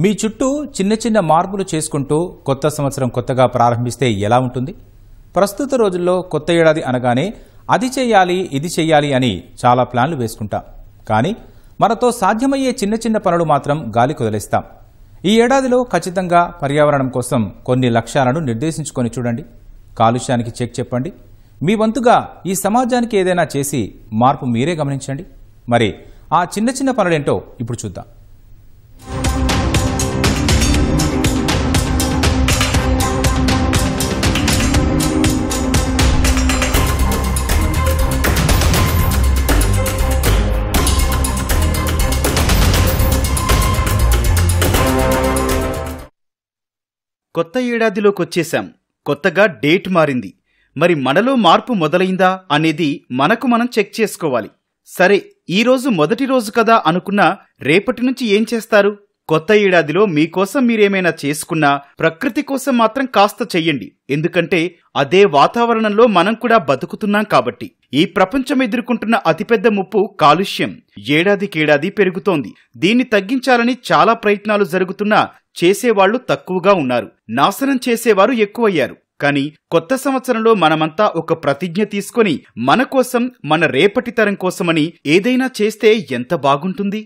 మీ చుట్టూ చిన్న చిన్న మార్పులు చేసుకుంటూ కొత్త సంవత్సరం కొత్తగా ప్రారంభిస్తే ఎలా ఉంటుంది? ప్రస్తుత రోజుల్లో కొత్త ఏడాది అనగానే అది చెయ్యాలి ఇది చెయ్యాలి అని చాలా ప్లాన్లు వేసుకుంటాం. కానీ మనతో సాధ్యమయ్యే చిన్న చిన్న పనులు మాత్రం గాలి కుదిలేస్తాం. ఈ ఏడాదిలో ఖచ్చితంగా పర్యావరణం కోసం కొన్ని లక్ష్యాలను నిర్దేశించుకొని చూడండి. కాలుష్యానికి చెక్ చెప్పండి. మీ వంతుగా ఈ సమాజానికి ఏదైనా చేసి మార్పు మీరే గమనించండి. మరి ఆ చిన్న చిన్న పనులేంటో ఇప్పుడు చూద్దాం. కొత్త ఏడాదిలోకొచ్చేశాం. కొత్తగా డేట్ మారింది. మరి మనలో మార్పు మొదలైందా అనేది మనకు మనం చెక్ చేసుకోవాలి. సరే, ఈరోజు మొదటి రోజు కదా అనుకున్నా రేపటి నుంచి ఏం చేస్తారు? కొత్త ఏడాదిలో మీకోసం మీరేమైనా చేసుకున్నా ప్రకృతి కోసం మాత్రం కాస్త చెయ్యండి. ఎందుకంటే అదే వాతావరణంలో మనం కూడా బతుకుతున్నాం కాబట్టి. ఈ ప్రపంచం ఎదుర్కొంటున్న అతిపెద్ద ముప్పు కాలుష్యం ఏడాదికేడాది పెరుగుతోంది. దీన్ని తగ్గించాలని చాలా ప్రయత్నాలు జరుగుతున్నా చేసేవాళ్లు తక్కువగా ఉన్నారు. నాశనం చేసేవారు ఎక్కువయ్యారు. కానీ కొత్త సంవత్సరంలో మనమంతా ఒక ప్రతిజ్ఞ తీసుకొని మన కోసం, మన రేపటి తరం కోసమని ఏదైనా చేస్తే ఎంత బాగుంటుంది?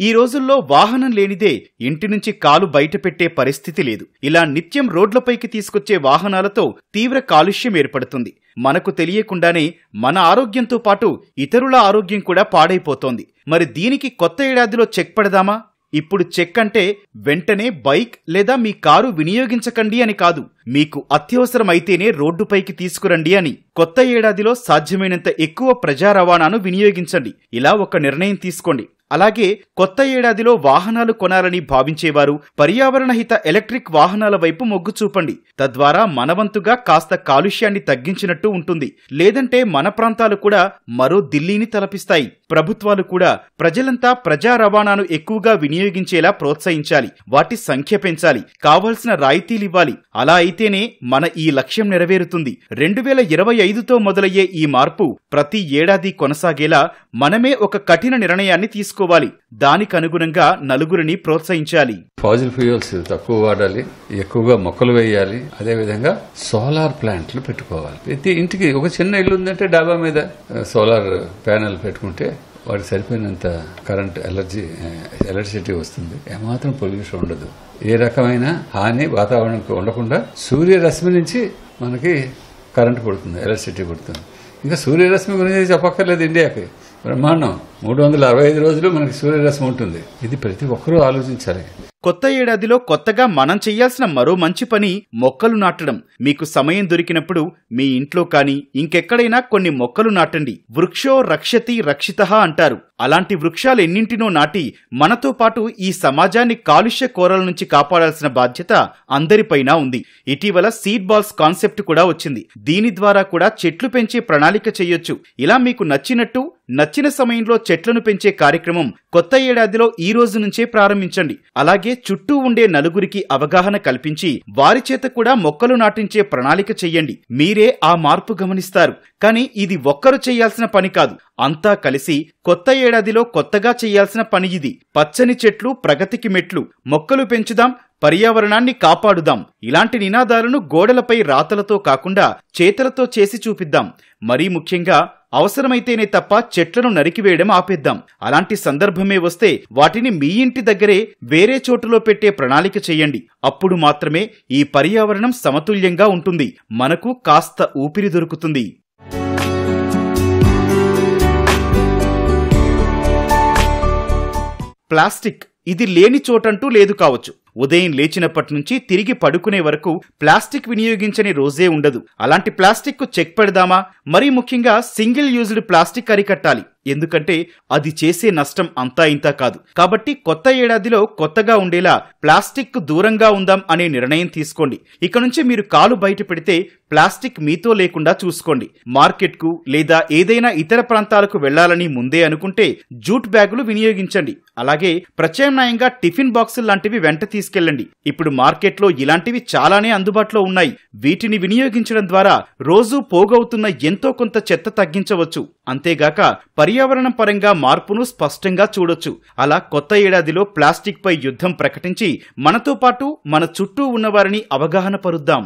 ఈ రోజుల్లో వాహనం లేనిదే ఇంటి నుంచి కాలు బయట పెట్టే పరిస్థితి లేదు. ఇలా నిత్యం రోడ్లపైకి తీసుకొచ్చే వాహనాలతో తీవ్ర కాలుష్యం ఏర్పడుతుంది. మనకు తెలియకుండానే మన ఆరోగ్యంతో పాటు ఇతరుల ఆరోగ్యం కూడా పాడైపోతోంది. మరి దీనికి కొత్త ఏడాదిలో చెక్ పెడదామా? ఇప్పుడు చెక్ అంటే వెంటనే బైక్ లేదా మీ కారు వినియోగించకండి అని కాదు. మీకు అత్యవసరం అయితేనే రోడ్డుపైకి తీసుకురండి అని. కొత్త ఏడాదిలో సాధ్యమైనంత ఎక్కువ ప్రజా రవాణాను వినియోగించండి. ఇలా ఒక నిర్ణయం తీసుకోండి. అలాగే కొత్త ఏడాదిలో వాహనాలు కొనాలని భావించేవారు పర్యావరణ హిత ఎలక్ట్రిక్ వాహనాల వైపు మొగ్గు చూపండి. తద్వారా మనవంతుగా కాస్త కాలుష్యాన్ని తగ్గించినట్టు ఉంటుంది. లేదంటే మన ప్రాంతాలు కూడా మరో ఢిల్లీని తలపిస్తాయి. ప్రభుత్వాలు కూడా ప్రజలంతా ప్రజా రవాణాను ఎక్కువగా వినియోగించేలా ప్రోత్సహించాలి. వాటి సంఖ్య పెంచాలి. కావాల్సిన రాయితీలివ్వాలి. అలా అయితేనే మన ఈ లక్ష్యం నెరవేరుతుంది. 2025తో మొదలయ్యే ఈ మార్పు ప్రతి ఏడాది కొనసాగేలా మనమే ఒక కఠిన నిర్ణయాన్ని తీసుకోవాలి. దానికనుగుణంగా నలుగురిని ప్రోత్సహించాలి. ఫాజిల్ ఫ్యూయల్స్ తక్కువ వాడాలి, ఎక్కువగా మొక్కలు వేయాలి. అదేవిధంగా సోలార్ ప్లాంట్లు పెట్టుకోవాలి. ప్రతి ఇంటికి ఒక చిన్న ఇల్లు ఉందంటే డాబా మీద సోలార్ ప్యానెల్ పెట్టుకుంటే వాడికి సరిపోయినంత కరెంట్ ఎలక్ట్రిసిటీ వస్తుంది. ఏమాత్రం పొల్యూషన్ ఉండదు. ఏ రకమైన హాని వాతావరణానికి ఉండకుండా సూర్యరశ్మి నుంచి మనకి కరెంట్ పడుతుంది, ఎలక్ట్రిసిటీ పడుతుంది. ఇంకా సూర్యరశ్మి గురించి చెప్పక్కర్లేదు. ఇండియాకి బ్రహ్మాండం 365 రోజులు మనకి సూర్యరశ్మి ఉంటుంది. ఇది ప్రతి ఒక్కరూ ఆలోచించాలి. కొత్త ఏడాదిలో కొత్తగా మనం చెయ్యాల్సిన మరో మంచి పని మొక్కలు నాటడం. మీకు సమయం దొరికినప్పుడు మీ ఇంట్లో కానీ ఇంకెక్కడైనా కొన్ని మొక్కలు నాటండి. వృక్షో రక్షతి రక్షితః అంటారు. అలాంటి వృక్షాలు ఎన్నింటినో నాటి మనతో పాటు ఈ సమాజాన్ని కాలుష్య కోరల నుంచి కాపాడాల్సిన బాధ్యత అందరిపైనా ఉంది. ఇటీవల సీడ్ బాల్స్ కాన్సెప్ట్ కూడా వచ్చింది. దీని ద్వారా కూడా చెట్లు పెంచే ప్రణాళిక చేయొచ్చు. ఇలా మీకు నచ్చిన సమయంలో చెట్లను పెంచే కార్యక్రమం కొత్త ఏడాదిలో ఈ రోజు నుంచే ప్రారంభించండి. అలాగే చుట్టూ ఉండే నలుగురికి అవగాహన కల్పించి వారి చేత కూడా మొక్కలు నాటించే ప్రణాళిక చెయ్యండి. మీరే ఆ మార్పు గమనిస్తారు. కానీ ఇది ఒక్కరు చేయాల్సిన పని కాదు. అంతా కలిసి కొత్త ఏడాదిలో కొత్తగా చేయాల్సిన పని ఇది. పచ్చని చెట్లు ప్రగతికి మెట్లు. మొక్కలు పెంచుదాం, పర్యావరణాన్ని కాపాడుదాం. ఇలాంటి నినాదాలను గోడలపై రాతలతో కాకుండా చేతలతో చేసి చూపిద్దాం. మరీ ముఖ్యంగా అవసరమైతేనే తప్ప చెట్లను నరికివేయడం ఆపేద్దాం. అలాంటి సందర్భమే వస్తే వాటిని మీ ఇంటి దగ్గరే వేరే చోటులో పెట్టే ప్రణాళిక చెయ్యండి. అప్పుడు మాత్రమే ఈ పర్యావరణం సమతుల్యంగా ఉంటుంది. మనకు కాస్త ఊపిరి దొరుకుతుంది. ప్లాస్టిక్ ఇది లేని చోటంటూ లేదు కావచ్చు. ఉదయం లేచినప్పటి నుంచి తిరిగి పడుకునే వరకు ప్లాస్టిక్ వినియోగించని రోజే ఉండదు. అలాంటి ప్లాస్టిక్ కు చెక్ పెడదామా? మరీ ముఖ్యంగా సింగిల్ యూజ్డ్ ప్లాస్టిక్ అరికట్టాలి. ఎందుకంటే అది చేసే నష్టం అంతా ఇంతా కాదు. కాబట్టి కొత్త ఏడాదిలో కొత్తగా ఉండేలా ప్లాస్టిక్ కు దూరంగా ఉందాం అనే నిర్ణయం తీసుకోండి. ఇక నుంచి మీరు కాలు బయట పెడితే ప్లాస్టిక్ మీతో లేకుండా చూసుకోండి. మార్కెట్ కు లేదా ఏదైనా ఇతర ప్రాంతాలకు వెళ్లాలని ముందే అనుకుంటే జూట్ బ్యాగులు వినియోగించండి. అలాగే ప్రత్యామ్నాయంగా టిఫిన్ బాక్సులు లాంటివి వెంట తీసుకెళ్లండి. ఇప్పుడు మార్కెట్లో ఇలాంటివి చాలానే అందుబాటులో ఉన్నాయి. వీటిని వినియోగించడం ద్వారా రోజు పోగవుతున్న ఎంతో కొంత చెత్త తగ్గించవచ్చు. అంతేగాక పర్యావరణం పరంగా మార్పును స్పష్టంగా చూడొచ్చు. అలా కొత్త ఏడాదిలో ప్లాస్టిక్ పై యుద్ధం ప్రకటించి మనతో పాటు మన చుట్టూ ఉన్నవారిని అవగాహన పరుద్దాం.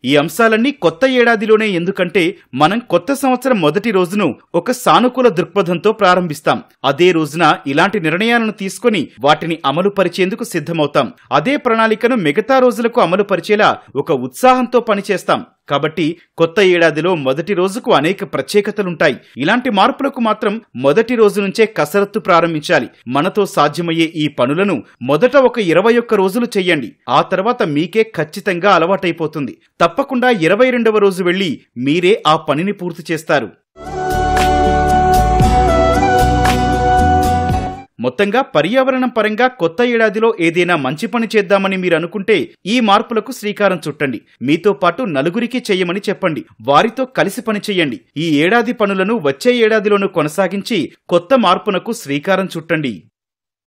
ఈ అంశాలన్నీ కొత్త ఏడాదిలోనే, ఎందుకంటే మనం కొత్త సంవత్సరం మొదటి రోజును ఒక సానుకూల దృక్పథంతో ప్రారంభిస్తాం. అదే రోజున ఇలాంటి నిర్ణయాలను తీసుకుని వాటిని అమలు పరిచేందుకు సిద్ధమవుతాం. అదే ప్రణాళికను మిగతా రోజులకు అమలు పరిచేలా ఒక ఉత్సాహంతో పనిచేస్తాం. కాబట్టి కొత్త ఏడాదిలో మొదటి రోజుకు అనేక ప్రత్యేకతలుంటాయి. ఇలాంటి మార్పులకు మాత్రం మొదటి రోజు నుంచే కసరత్తు ప్రారంభించాలి. మనతో సాధ్యమయ్యే ఈ పనులను మొదట ఒక 21 రోజులు చెయ్యండి. ఆ తర్వాత మీకే ఖచ్చితంగా అలవాటైపోతుంది. తప్పకుండా 22వ రోజు వెళ్లి మీరే ఆ పనిని పూర్తి చేస్తారు. మొత్తంగా పర్యావరణం పరంగా కొత్త ఏడాదిలో ఏదైనా మంచి పని చేద్దామని మీరు అనుకుంటే ఈ మార్పులకు శ్రీకారం చుట్టండి. మీతో పాటు నలుగురికి చెయ్యమని చెప్పండి. వారితో కలిసి పని చెయ్యండి. ఈ ఏడాది పనులను వచ్చే ఏడాదిలోనూ కొనసాగించి కొత్త మార్పునకు శ్రీకారం చుట్టండి.